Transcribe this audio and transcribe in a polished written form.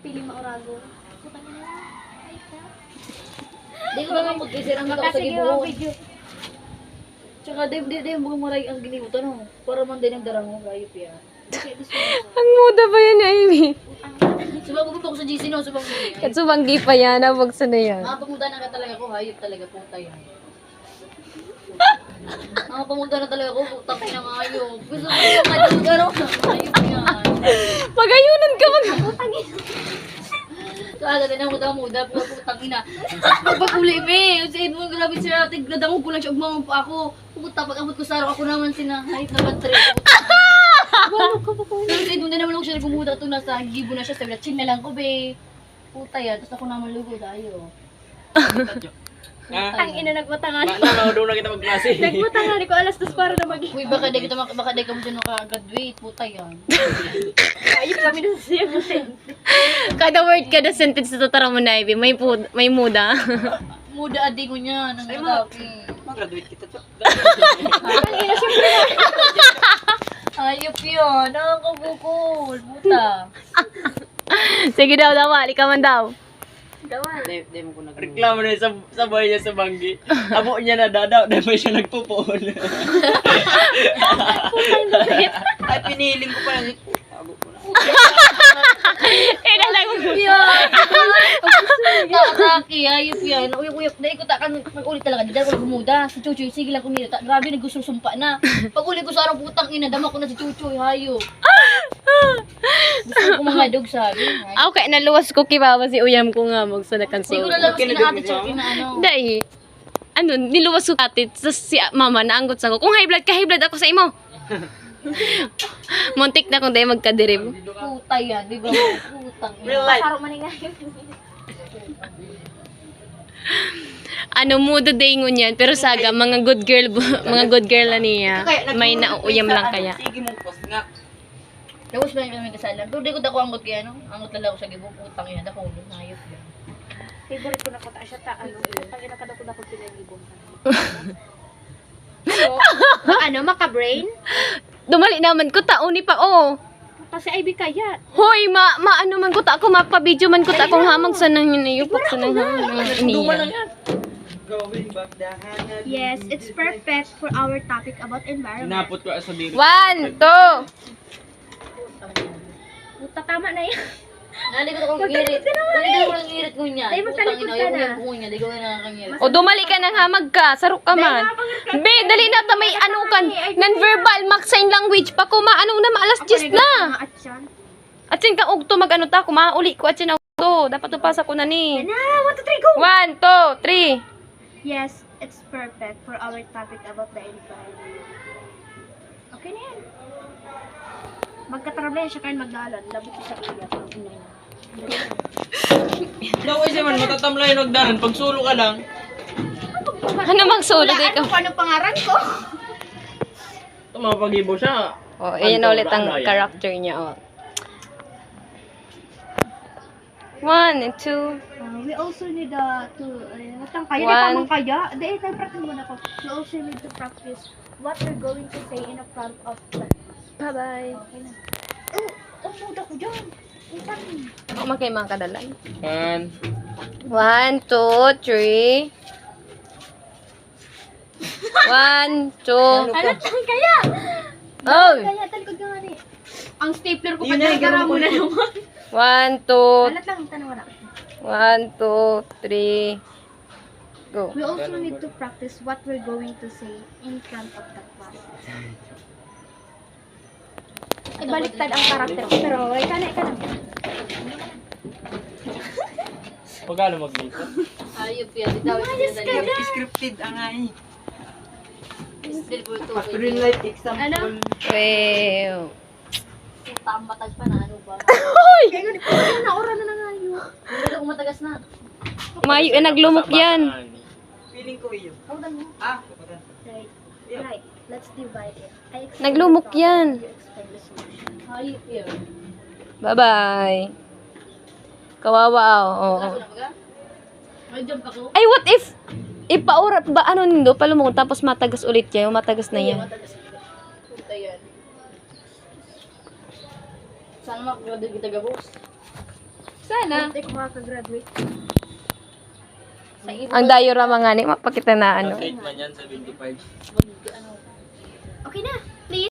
piling maurago. Puta na lang. Ay ka. Di ko naman magkisirang dito sa Makasige ang gibuhon. video. Tsaka di mo maray ang ginibutan mo. Para man din ang darang mo, ayop yan. Ang muda ba yan, Amy? Subang ko sa GC no, subang mo. Katsubanggi pa yan, nabagsa na yan. Nakapamuda na ka talaga ko, hayop talaga, puta yan. Nakapamuda na talaga ko, puta ka ng hayop. Gusto ko yung hayop, gano'n. Hayop yan. Pagayunan ka mag... Kaya din ang muda-muda, putang ina. Pagpakuli me, si Edmond grabe siya, tigladangog ko lang siya, ugmamang pa ako. Puta, pag-abot ko sa araw, ako naman sinahayop na battery. Pero si Edmond din naman ako siya nagumuda ito, nasa gibo na siya, sabi na, chill na lang ko be. Puta yan, tapos ako naman lugod, ayo. Ang ina nagmatangan. Doon na kita magklase. Nagmatangan ko alas 2 para na mag Uy, baka di ka mo dyan nakagraduate, puta yan. ayun kami dun siya. Kada word, kada sentence na tatara mo na, Ivy. May muda. Muda adi ko niya, nang malaki. Mag-graduate kita to. Ang ina siyempre. Ayop yun, nakakabukol, puta. Sige daw, wali ka man daw. Dawan. Di mo ko nag- Reklamo na yun sa bahay niya sa banggi. Abo niya na dadaw, dahil may siya nagpupon. Ay, pinihiling ko pa lang. Abo ko na. Inalag mo. Nakakaki, ayop yan. Uyok-uyok na ikot akan pag-ulit talaga. Di ako gumuda. Si Chuchoy, sige lang kumita. Grabe, nagsusumpa na. Pag-ulit ko sa araw putang ina, dama ko na si Chuchoy, hayop. Gusto ko mga dog sabi. Okay, naluwas ko kibawa si uyam ko nga magsadakan so. Siguro lang kina ate Chuchoy na ano. Dai. Ano, niluwas ko ate sa si mama naanggot sa ko. Kung high blood ako sa imo. Muntik na kung dahil magkadirib. Puta yan, di ba? Putang Real ina. life. Saro maningay. Ano muda day ngun yan, pero saga mga good girl na niya. May nauuyam lang kaya. Sige mo, post nga. Tapos ba kami kasalan? Pero di ko dako angot kaya no? Angot lang ako sa gibo, putang ina. Dako, hayop yan. Favorite ko na ko ta siya ta ano. Pag ina kada ko na ko pinagibong. Ano maka-brain? Dumali naman ko tauni pa oh. Kasi Ivy kaya. Hoy, ano man ko ta ako mapa-video man ko ta akong hamang sa nang hinayupak sa nang iniya. Going back the hangad. Yes, it's perfect for our topic about environment. Sinapot ko sa diri. 1, 2. Puta tama na yan. Nali ko akong ngirit. Nali ko lang ngirit ko niya. Dahil magtalikod ka na. Ayaw ko niya, di ko na nakangirit. O dumali ka ng hamag ka, sarok ka man. Be, dali na ta may ano kan, non-verbal, max sign language pa ko ano na maalas 10 na. At yan. At sin kang ugto mag ano ta, kumauli ko at sin ugto. Dapat tupasa ko na ni. Na, 1, 2, 3, go! 1, 2, 3. Yes, it's perfect for our topic about the environment. Okay na yan. Magkatrablay siya kayo magdalan. Labot ko sa iya. Daw kasi man matatamlay nagdanan pag sulo ka lang. Ano mang solo di ka? Ano pa anong pangaran ko? Tumapagibo siya. Oh, ayan na ulit ang character niya, oh. 1 and 2. We also need to natang kaya One. na tamang kaya. Dahil tayo practice muna ko. We also need to practice what we're going to say in front of the. Bye-bye. Okay na. Oh, muda ko dyan. Utang. Ako makay mga kadalan. 1. 1, 2, 3. 1, 2. Alat lang kaya. Oh! Kaya talikod ka nga ni. Ang stapler ko pa Yun na, dyan. Gara ganun mo ko na yun. naman. 1, 2, Alat lang. Tanong na. 1, 2, 3. Go. We also need to practice what we're going to say in front of the class. Ibaliktad ang karakter ko, pero ika na. Huwag ka mag-dito. Ayop yan, ditawin ko Ayos ka na. Scripted ang ay. Still ko ito. Real life example. Ano? Well. Tambatag pa na, ano ba? Kaya nga, di na oras na nga yun. Hindi ko matagas na. Mayo, naglumok yan. Feeling ko yun. Hold on. Ah, Right. Let's divide it. I explain Naglumok the problem, yan. you explain the solution. Ayop yan. Bye-bye. Kawawa, oh. Kaso na baga? May jump ako. Ay, what if ipaura ba ano nindo palumong tapos matagas ulit yan, matagas na yan. Matagas na. Puta yan. Sana makagraduate kita gabos. Sana. Hindi ko makakagraduate. Sa iba. Ang diorama nga ni, mapakita na ano. Ang rate man yan, 75. Okay na. Please.